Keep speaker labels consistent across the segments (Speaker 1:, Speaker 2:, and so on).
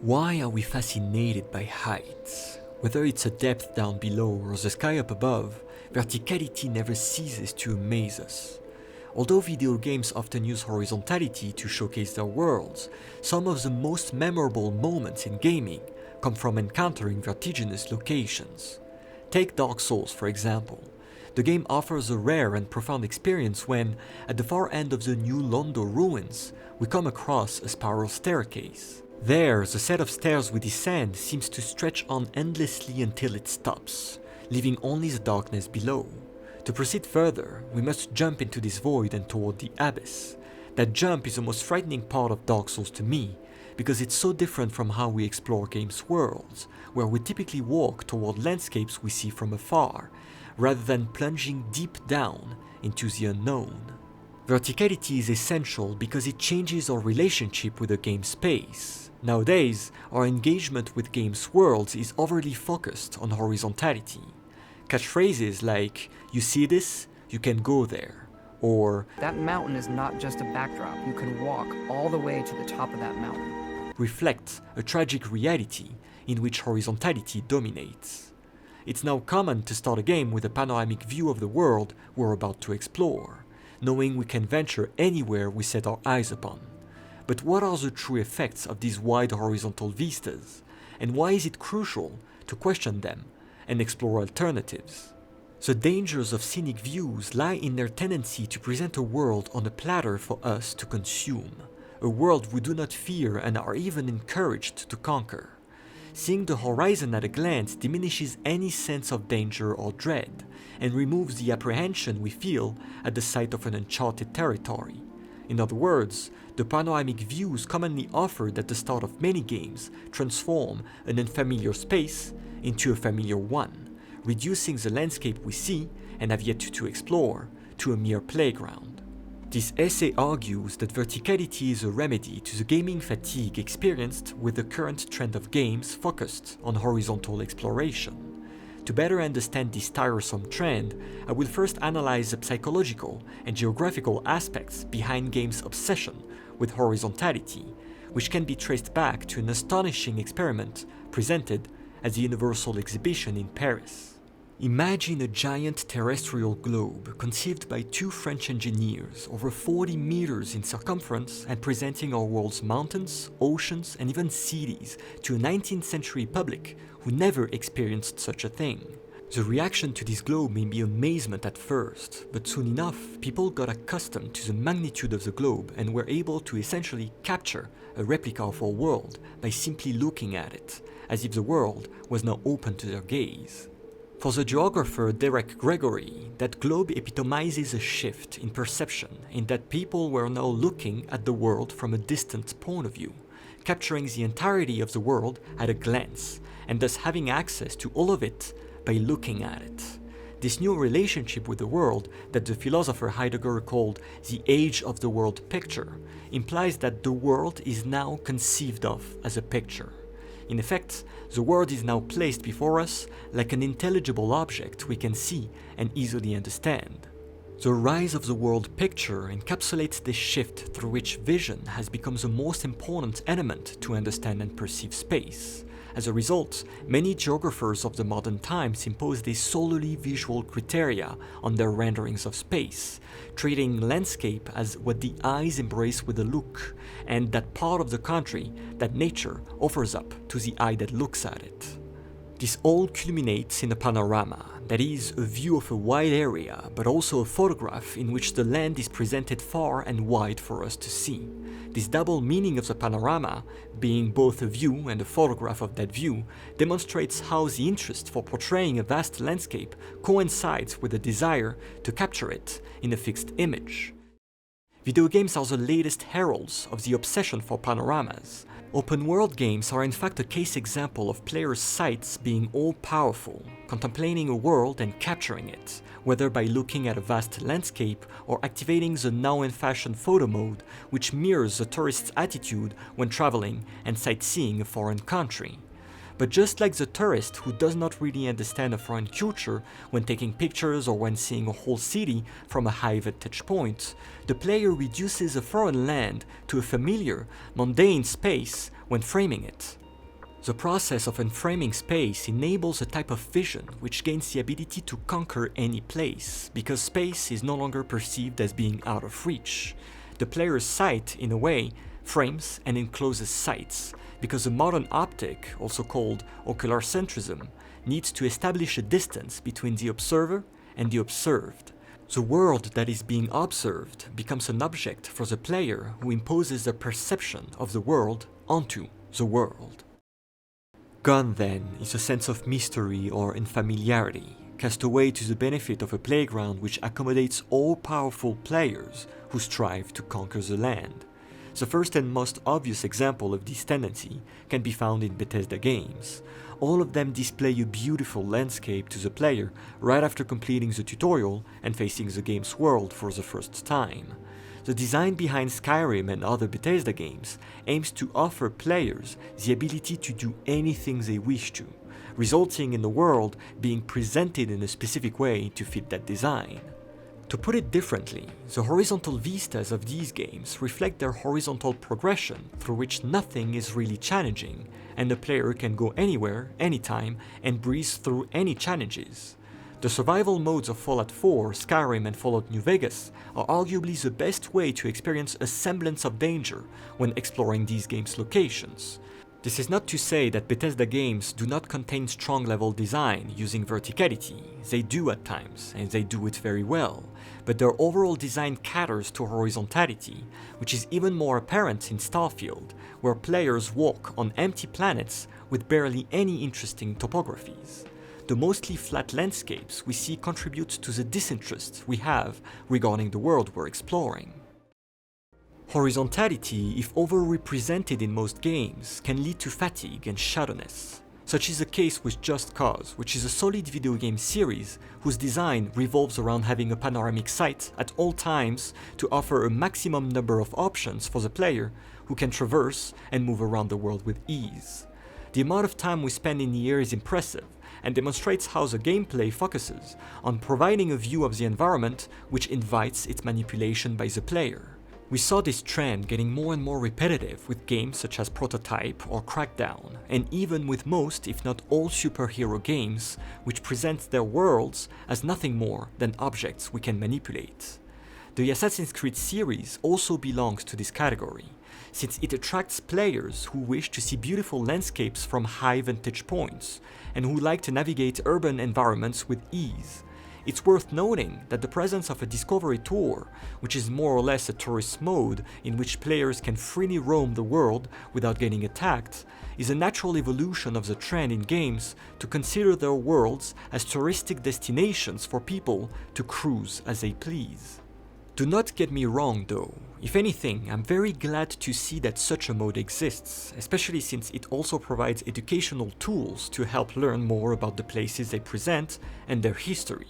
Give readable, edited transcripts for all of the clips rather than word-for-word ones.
Speaker 1: Why are we fascinated by heights? Whether it's a depth down below or the sky up above, verticality never ceases to amaze us. Although video games often use horizontality to showcase their worlds, some of the most memorable moments in gaming come from encountering vertiginous locations. Take Dark Souls, for example. The game offers a rare and profound experience when, at the far end of the New Londo ruins, we come across a spiral staircase. There, the set of stairs we descend seems to stretch on endlessly until it stops, leaving only the darkness below. To proceed further, we must jump into this void and toward the abyss. That jump is the most frightening part of Dark Souls to me, because it's so different from how we explore games' worlds, where we typically walk toward landscapes we see from afar, rather than plunging deep down into the unknown. Verticality is essential because it changes our relationship with the game's space. Nowadays, our engagement with games' worlds is overly focused on horizontality. Catchphrases like, "You see this? You can go there," or
Speaker 2: "That mountain is not just a backdrop, you can walk all the way to the top of that mountain,"
Speaker 1: reflect a tragic reality in which horizontality dominates. It's now common to start a game with a panoramic view of the world we're about to explore, knowing we can venture anywhere we set our eyes upon. But what are the true effects of these wide horizontal vistas, and why is it crucial to question them and explore alternatives? The dangers of scenic views lie in their tendency to present a world on a platter for us to consume, a world we do not fear and are even encouraged to conquer. Seeing the horizon at a glance diminishes any sense of danger or dread, and removes the apprehension we feel at the sight of an uncharted territory. In other words, the panoramic views commonly offered at the start of many games transform an unfamiliar space into a familiar one, reducing the landscape we see and have yet to explore to a mere playground. This essay argues that verticality is a remedy to the gaming fatigue experienced with the current trend of games focused on horizontal exploration. To better understand this tiresome trend, I will first analyze the psychological and geographical aspects behind games' obsession with horizontality, which can be traced back to an astonishing experiment presented at the Universal Exhibition in Paris. Imagine a giant terrestrial globe conceived by two French engineers over 40 meters in circumference and presenting our world's mountains, oceans, and even cities to a 19th century public who never experienced such a thing. The reaction to this globe may be amazement at first, but soon enough, people got accustomed to the magnitude of the globe and were able to essentially capture a replica of our world by simply looking at it, as if the world was now open to their gaze. For the geographer Gregory, that globe epitomizes a shift in perception in that people were now looking at the world from a distant point of view, capturing the entirety of the world at a glance, and thus having access to all of it by looking at it. This new relationship with the world that the philosopher Heidegger called the age of the world picture implies that the world is now conceived of as a picture. In effect, the world is now placed before us like an intelligible object we can see and easily understand. The rise of the world picture encapsulates this shift through which vision has become the most important element to understand and perceive space. As a result, many geographers of the modern times impose these solely visual criteria on their renderings of space, treating landscape as what the eyes embrace with a look, and that part of the country that nature offers up to the eye that looks at it. This all culminates in a panorama, that is, a view of a wide area, but also a photograph in which the land is presented far and wide for us to see. This double meaning of the panorama, being both a view and a photograph of that view, demonstrates how the interest for portraying a vast landscape coincides with the desire to capture it in a fixed image. Video games are the latest heralds of the obsession for panoramas. Open-world games are in fact a case example of players' sights being all-powerful, contemplating a world and capturing it, whether by looking at a vast landscape or activating the now-in-fashion photo mode, which mirrors the tourist's attitude when traveling and sightseeing a foreign country. But just like the tourist who does not really understand a foreign culture when taking pictures or when seeing a whole city from a high vantage point, the player reduces a foreign land to a familiar, mundane space when framing it. The process of unframing space enables a type of vision which gains the ability to conquer any place, because space is no longer perceived as being out of reach. The player's sight, in a way, frames and encloses sights, because the modern optic, also called ocular centrism, needs to establish a distance between the observer and the observed. The world that is being observed becomes an object for the player who imposes their perception of the world onto the world. Gone then is a sense of mystery or unfamiliarity, cast away to the benefit of a playground which accommodates all powerful players who strive to conquer the land. The first and most obvious example of this tendency can be found in Bethesda games. All of them display a beautiful landscape to the player right after completing the tutorial and facing the game's world for the first time. The design behind Skyrim and other Bethesda games aims to offer players the ability to do anything they wish to, resulting in the world being presented in a specific way to fit that design. To put it differently, the horizontal vistas of these games reflect their horizontal progression through which nothing is really challenging, and the player can go anywhere, anytime, and breeze through any challenges. The survival modes of Fallout 4, Skyrim, and Fallout New Vegas are arguably the best way to experience a semblance of danger when exploring these games' locations. This is not to say that Bethesda games do not contain strong level design using verticality. They do at times, and they do it very well, but their overall design caters to horizontality, which is even more apparent in Starfield, where players walk on empty planets with barely any interesting topographies. The mostly flat landscapes we see contribute to the disinterest we have regarding the world we're exploring. Horizontality, if overrepresented in most games, can lead to fatigue and shadowness. Such is the case with Just Cause, which is a solid video game series whose design revolves around having a panoramic sight at all times to offer a maximum number of options for the player who can traverse and move around the world with ease. The amount of time we spend in the air is impressive, and demonstrates how the gameplay focuses on providing a view of the environment which invites its manipulation by the player. We saw this trend getting more and more repetitive with games such as Prototype or Crackdown, and even with most, if not all, superhero games, which present their worlds as nothing more than objects we can manipulate. The Assassin's Creed series also belongs to this category, since it attracts players who wish to see beautiful landscapes from high vantage points, and who like to navigate urban environments with ease. It's worth noting that the presence of a Discovery Tour, which is more or less a tourist mode in which players can freely roam the world without getting attacked, is a natural evolution of the trend in games to consider their worlds as touristic destinations for people to cruise as they please. Do not get me wrong though, if anything, I'm very glad to see that such a mode exists, especially since it also provides educational tools to help learn more about the places they present and their history.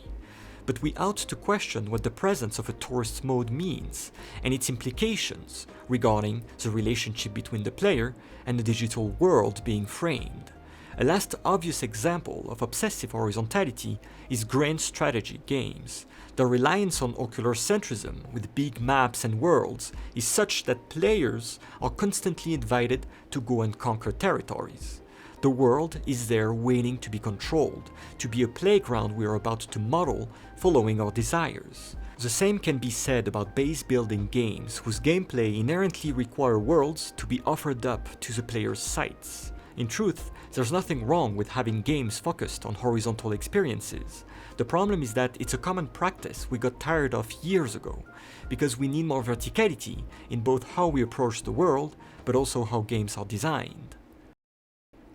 Speaker 1: But we ought to question what the presence of a tourist mode means, and its implications regarding the relationship between the player and the digital world being framed. A last obvious example of obsessive horizontality is grand strategy games. The reliance on ocular centrism with big maps and worlds is such that players are constantly invited to go and conquer territories. The world is there waiting to be controlled, to be a playground we are about to model following our desires. The same can be said about base building games whose gameplay inherently require worlds to be offered up to the player's sights. In truth, there's nothing wrong with having games focused on horizontal experiences. The problem is that it's a common practice we got tired of years ago, because we need more verticality in both how we approach the world, but also how games are designed.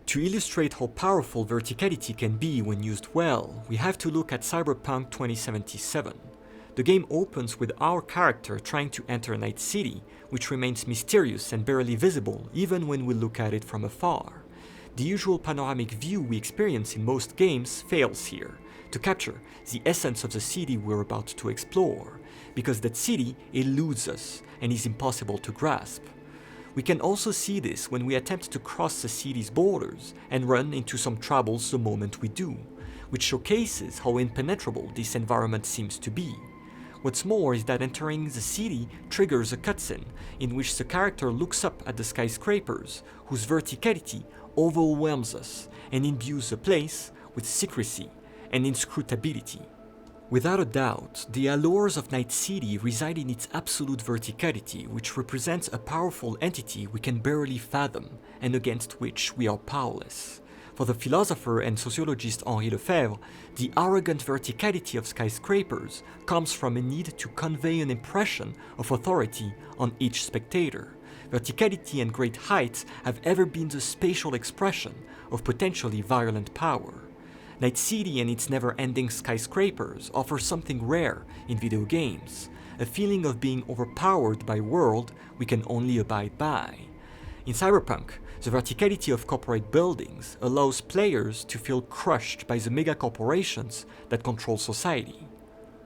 Speaker 1: To illustrate how powerful verticality can be when used well, we have to look at Cyberpunk 2077. The game opens with our character trying to enter Night City, which remains mysterious and barely visible even when we look at it from afar. The usual panoramic view we experience in most games fails here, to capture the essence of the city we're about to explore, because that city eludes us and is impossible to grasp. We can also see this when we attempt to cross the city's borders and run into some troubles the moment we do, which showcases how impenetrable this environment seems to be. What's more is that entering the city triggers a cutscene in which the character looks up at the skyscrapers, whose verticality overwhelms us and imbues the place with secrecy and inscrutability. Without a doubt, the allures of Night City reside in its absolute verticality, which represents a powerful entity we can barely fathom and against which we are powerless. For the philosopher and sociologist Henri Lefebvre, the arrogant verticality of skyscrapers comes from a need to convey an impression of authority on each spectator. Verticality and great heights have ever been the spatial expression of potentially violent power. Night City and its never-ending skyscrapers offer something rare in video games, a feeling of being overpowered by a world we can only abide by. In Cyberpunk, the verticality of corporate buildings allows players to feel crushed by the megacorporations that control society.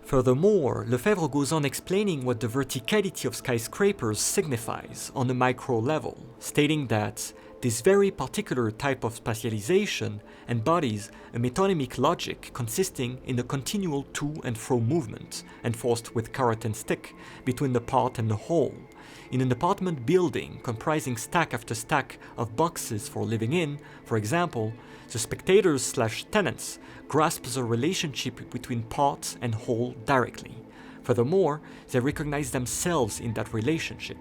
Speaker 1: Furthermore, Lefebvre goes on explaining what the verticality of skyscrapers signifies on a micro level, stating that this very particular type of spatialization embodies a metonymic logic consisting in a continual to and fro movement, enforced with carrot and stick, between the part and the whole. In an apartment building comprising stack after stack of boxes for living in, for example, the spectators/tenants grasp the relationship between part and whole directly. Furthermore, they recognize themselves in that relationship.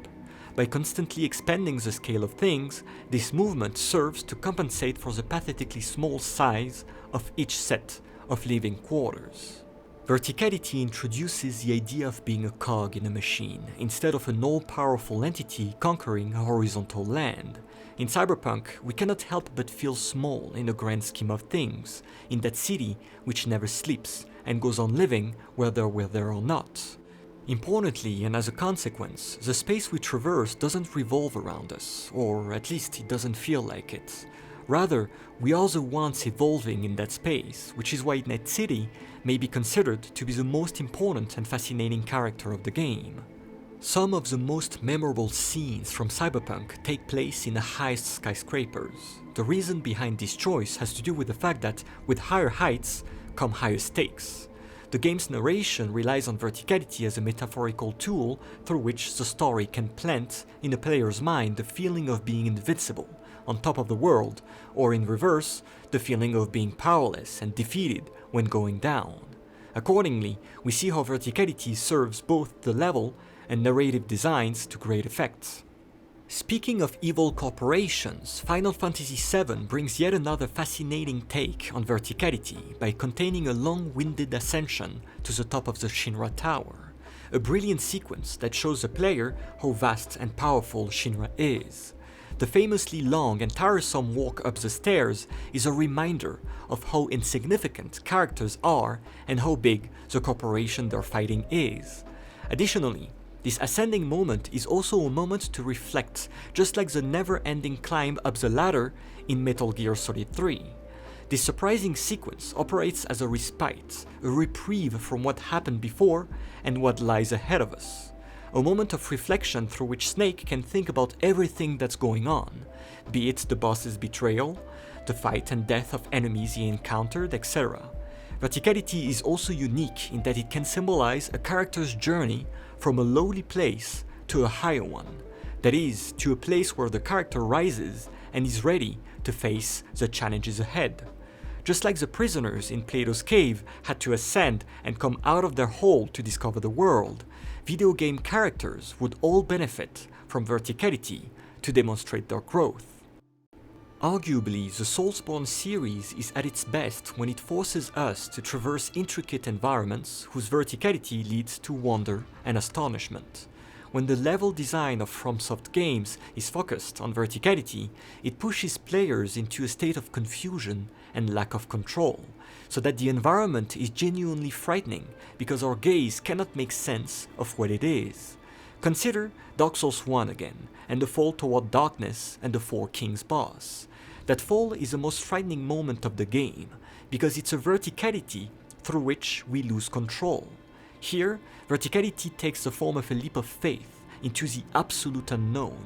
Speaker 1: By constantly expanding the scale of things, this movement serves to compensate for the pathetically small size of each set of living quarters. Verticality introduces the idea of being a cog in a machine, instead of an all-powerful entity conquering a horizontal land. In Cyberpunk, we cannot help but feel small in the grand scheme of things, in that city which never sleeps and goes on living whether we're there or not. Importantly, and as a consequence, the space we traverse doesn't revolve around us, or at least it doesn't feel like it. Rather, we are the ones evolving in that space, which is why Night City may be considered to be the most important and fascinating character of the game. Some of the most memorable scenes from Cyberpunk take place in the highest skyscrapers. The reason behind this choice has to do with the fact that with higher heights come higher stakes. The game's narration relies on verticality as a metaphorical tool through which the story can plant in a player's mind the feeling of being invincible, on top of the world, or in reverse, the feeling of being powerless and defeated when going down. Accordingly, we see how verticality serves both the level and narrative designs to great effect. Speaking of evil corporations, Final Fantasy VII brings yet another fascinating take on verticality by containing a long-winded ascension to the top of the Shinra Tower, a brilliant sequence that shows the player how vast and powerful Shinra is. The famously long and tiresome walk up the stairs is a reminder of how insignificant characters are and how big the corporation they're fighting is. Additionally, this ascending moment is also a moment to reflect, just like the never-ending climb up the ladder in Metal Gear Solid 3. This surprising sequence operates as a respite, a reprieve from what happened before and what lies ahead of us. A moment of reflection through which Snake can think about everything that's going on, be it the boss's betrayal, the fight and death of enemies he encountered, etc. Verticality is also unique in that it can symbolize a character's journey from a lowly place to a higher one, that is, to a place where the character rises and is ready to face the challenges ahead. Just like the prisoners in Plato's cave had to ascend and come out of their hole to discover the world, video game characters would all benefit from verticality to demonstrate their growth. Arguably, the Soulsborne series is at its best when it forces us to traverse intricate environments whose verticality leads to wonder and astonishment. When the level design of FromSoft games is focused on verticality, it pushes players into a state of confusion and lack of control, so that the environment is genuinely frightening because our gaze cannot make sense of what it is. Consider Dark Souls 1 again, and the fall toward darkness and the Four Kings boss. That fall is the most frightening moment of the game, because it's a verticality through which we lose control. Here, verticality takes the form of a leap of faith into the absolute unknown,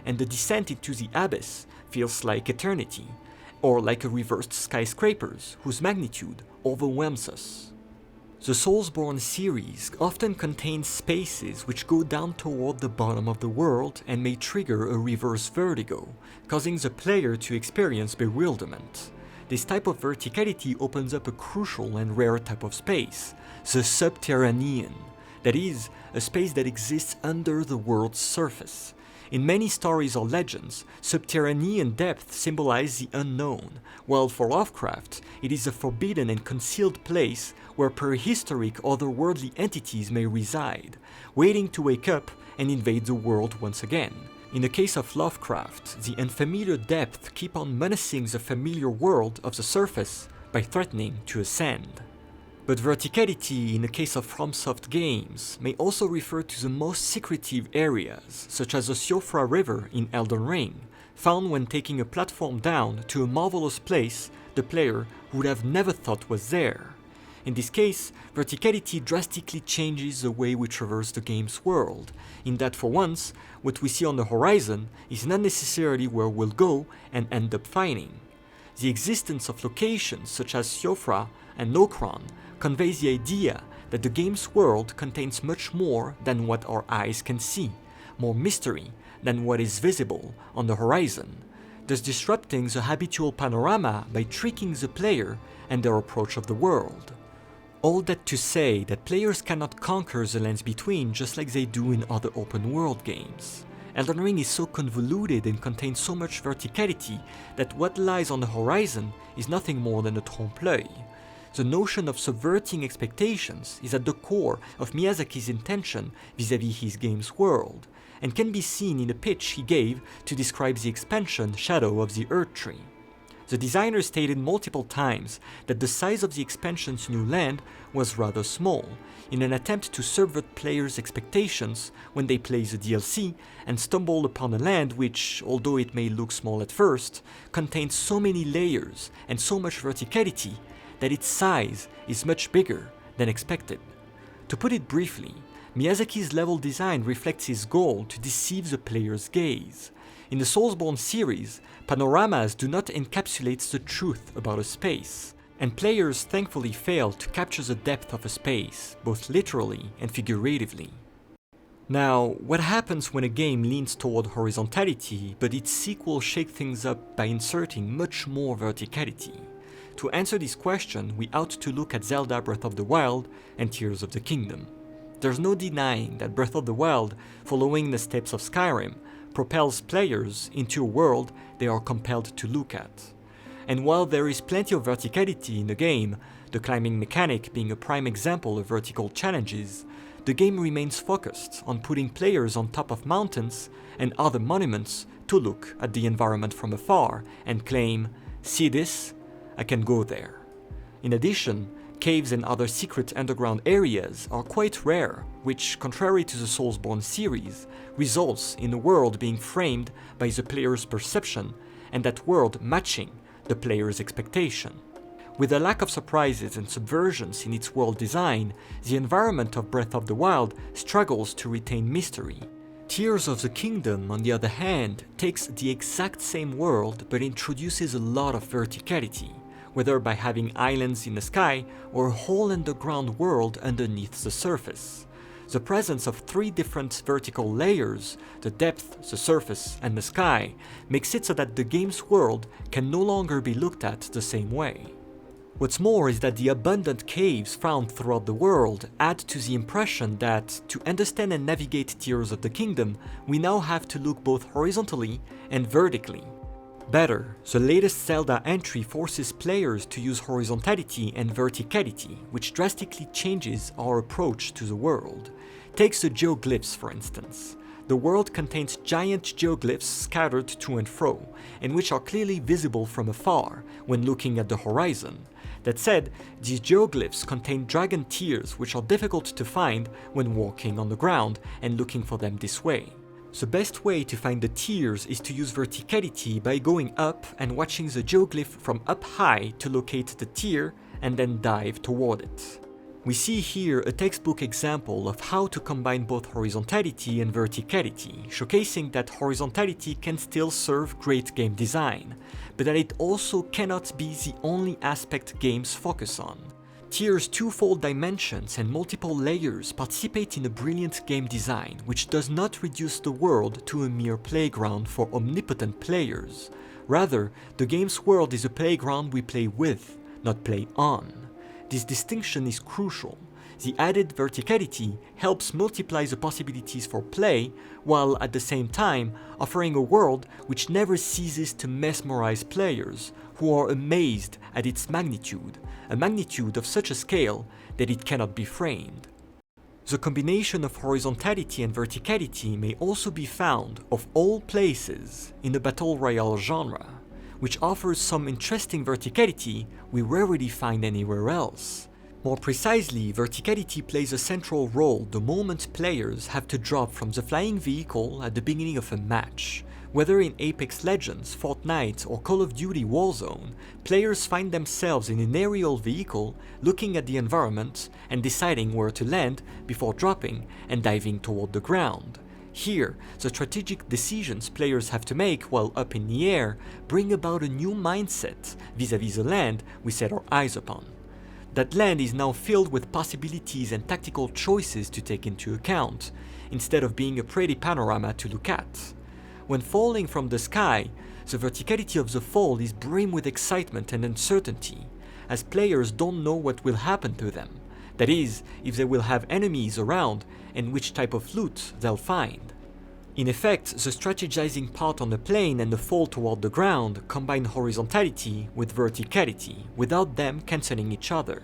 Speaker 1: and the descent into the abyss feels like eternity, or like a reversed skyscrapers whose magnitude overwhelms us. The Soulsborne series often contains spaces which go down toward the bottom of the world and may trigger a reverse vertigo, causing the player to experience bewilderment. This type of verticality opens up a crucial and rare type of space, the subterranean, that is, a space that exists under the world's surface. In many stories or legends, subterranean depths symbolize the unknown, while for Lovecraft, it is a forbidden and concealed place where prehistoric otherworldly entities may reside, waiting to wake up and invade the world once again. In the case of Lovecraft, the unfamiliar depths keep on menacing the familiar world of the surface by threatening to ascend. But verticality in the case of FromSoft games may also refer to the most secretive areas, such as the Siofra River in Elden Ring, found when taking a platform down to a marvelous place the player would have never thought was there. In this case, verticality drastically changes the way we traverse the game's world, in that for once, what we see on the horizon is not necessarily where we'll go and end up fighting. The existence of locations such as Siofra and Nokron conveys the idea that the game's world contains much more than what our eyes can see, more mystery than what is visible on the horizon, thus disrupting the habitual panorama by tricking the player and their approach of the world. All that to say that players cannot conquer the lands between just like they do in other open world games. Elden Ring is so convoluted and contains so much verticality that what lies on the horizon is nothing more than a trompe-l'œil. The notion of subverting expectations is at the core of Miyazaki's intention vis-à-vis his game's world, and can be seen in the pitch he gave to describe the expansion Shadow of the Erdtree. The designer stated multiple times that the size of the expansion's new land was rather small, in an attempt to subvert players' expectations when they play the DLC and stumble upon a land which, although it may look small at first, contains so many layers and so much verticality that its size is much bigger than expected. To put it briefly, Miyazaki's level design reflects his goal to deceive the player's gaze. In the Soulsborne series, panoramas do not encapsulate the truth about a space, and players thankfully fail to capture the depth of a space, both literally and figuratively. Now, what happens when a game leans toward horizontality, but its sequel shakes things up by inserting much more verticality? To answer this question, we ought to look at Zelda Breath of the Wild and Tears of the Kingdom. There's no denying that Breath of the Wild, following the steps of Skyrim, propels players into a world they are compelled to look at. And while there is plenty of verticality in the game, the climbing mechanic being a prime example of vertical challenges, the game remains focused on putting players on top of mountains and other monuments to look at the environment from afar and claim, "See this? I can go there." In addition, caves and other secret underground areas are quite rare, which, contrary to the Soulsborne series, results in a world being framed by the player's perception and that world matching the player's expectation. With a lack of surprises and subversions in its world design, the environment of Breath of the Wild struggles to retain mystery. Tears of the Kingdom, on the other hand, takes the exact same world but introduces a lot of verticality, whether by having islands in the sky or a whole underground world underneath the surface. The presence of 3 different vertical layers, the depth, the surface, and the sky, makes it so that the game's world can no longer be looked at the same way. What's more is that the abundant caves found throughout the world add to the impression that, to understand and navigate Tears of the Kingdom, we now have to look both horizontally and vertically. Better, the latest Zelda entry forces players to use horizontality and verticality, which drastically changes our approach to the world. Take the geoglyphs, for instance. The world contains giant geoglyphs scattered to and fro, and which are clearly visible from afar when looking at the horizon. That said, these geoglyphs contain dragon tears which are difficult to find when walking on the ground and looking for them this way. The best way to find the tears is to use verticality by going up and watching the geoglyph from up high to locate the tear and then dive toward it. We see here a textbook example of how to combine both horizontality and verticality, showcasing that horizontality can still serve great game design, but that it also cannot be the only aspect games focus on. Tier's twofold dimensions and multiple layers participate in a brilliant game design which does not reduce the world to a mere playground for omnipotent players. Rather, the game's world is a playground we play with, not play on. This distinction is crucial. The added verticality helps multiply the possibilities for play, while at the same time offering a world which never ceases to mesmerize players, who are amazed at its magnitude, a magnitude of such a scale that it cannot be framed. The combination of horizontality and verticality may also be found, of all places, in the Battle Royale genre, which offers some interesting verticality we rarely find anywhere else. More precisely, verticality plays a central role the moment players have to drop from the flying vehicle at the beginning of a match. Whether in Apex Legends, Fortnite, or Call of Duty Warzone, players find themselves in an aerial vehicle, looking at the environment and deciding where to land before dropping and diving toward the ground. Here, the strategic decisions players have to make while up in the air bring about a new mindset vis-à-vis the land we set our eyes upon. That land is now filled with possibilities and tactical choices to take into account, instead of being a pretty panorama to look at. When falling from the sky, the verticality of the fall is brim with excitement and uncertainty, as players don't know what will happen to them, that is, if they will have enemies around and which type of loot they'll find. In effect, the strategizing part on the plane and the fall toward the ground combine horizontality with verticality, without them cancelling each other.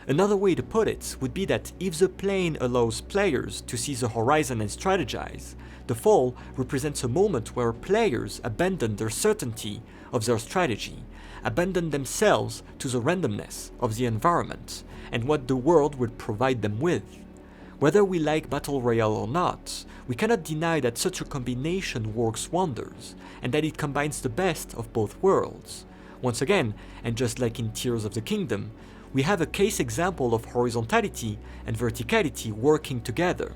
Speaker 1: Another way to put it would be that if the plane allows players to see the horizon and strategize, the fall represents a moment where players abandon their certainty of their strategy, abandon themselves to the randomness of the environment and what the world would provide them with. Whether we like Battle Royale or not, we cannot deny that such a combination works wonders, and that it combines the best of both worlds. Once again, and just like in Tears of the Kingdom, we have a case example of horizontality and verticality working together.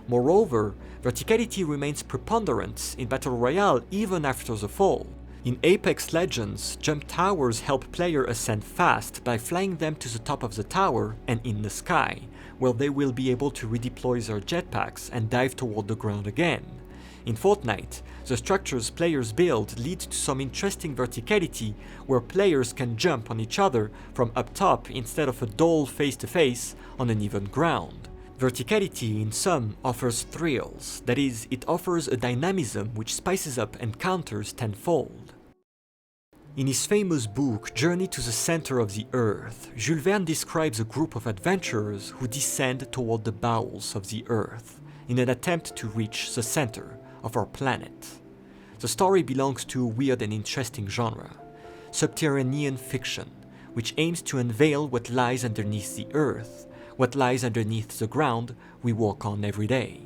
Speaker 1: Moreover, verticality remains preponderant in Battle Royale even after the fall. In Apex Legends, jump towers help players ascend fast by flying them to the top of the tower and in the sky, where they will be able to redeploy their jetpacks and dive toward the ground again. In Fortnite, the structures players build lead to some interesting verticality where players can jump on each other from up top instead of a dull face-to-face on uneven ground. Verticality in sum offers thrills, that is, it offers a dynamism which spices up encounters tenfold. In his famous book Journey to the Center of the Earth, Jules Verne describes a group of adventurers who descend toward the bowels of the Earth in an attempt to reach the center of our planet. The story belongs to a weird and interesting genre, subterranean fiction, which aims to unveil what lies underneath the Earth, what lies underneath the ground we walk on every day.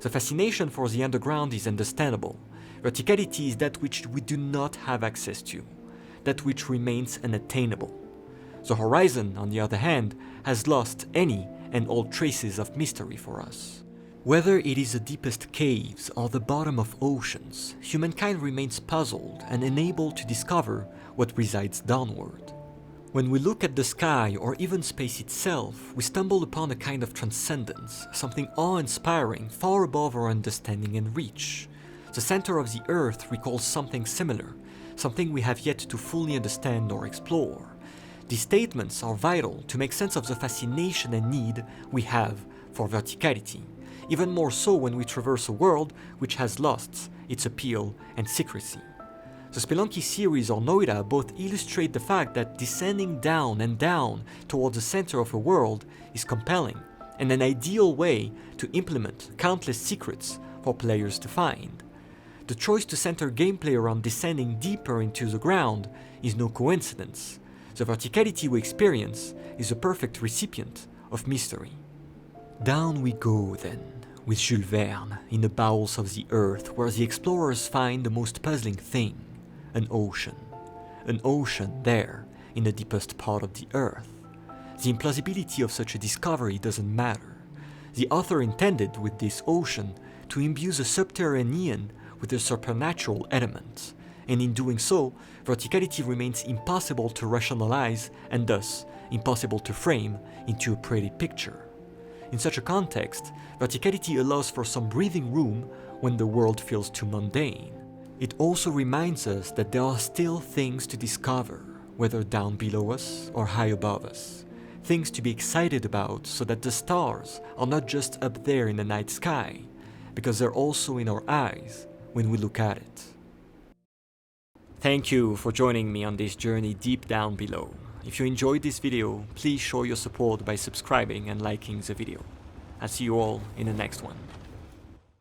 Speaker 1: The fascination for the underground is understandable. Verticality is that which we do not have access to, that which remains unattainable. The horizon, on the other hand, has lost any and all traces of mystery for us. Whether it is the deepest caves or the bottom of oceans, humankind remains puzzled and unable to discover what resides downward. When we look at the sky or even space itself, we stumble upon a kind of transcendence, something awe-inspiring far above our understanding and reach. The center of the Earth recalls something similar, something we have yet to fully understand or explore. These statements are vital to make sense of the fascination and need we have for verticality, even more so when we traverse a world which has lost its appeal and secrecy. The Spelunky series or Noida both illustrate the fact that descending down and down towards the center of a world is compelling and an ideal way to implement countless secrets for players to find. The choice to center gameplay around descending deeper into the ground is no coincidence. The verticality we experience is a perfect recipient of mystery. Down we go then, with Jules Verne, in the bowels of the Earth, where the explorers find the most puzzling thing. An ocean. An ocean there, in the deepest part of the Earth. The implausibility of such a discovery doesn't matter. The author intended with this ocean to imbue the subterranean with a supernatural element, and in doing so, verticality remains impossible to rationalize and thus impossible to frame into a pretty picture. In such a context, verticality allows for some breathing room when the world feels too mundane. It also reminds us that there are still things to discover, whether down below us or high above us. Things to be excited about so that the stars are not just up there in the night sky, because they're also in our eyes when we look at it. Thank you for joining me on this journey deep down below. If you enjoyed this video, please show your support by subscribing and liking the video. I'll see you all in the next one.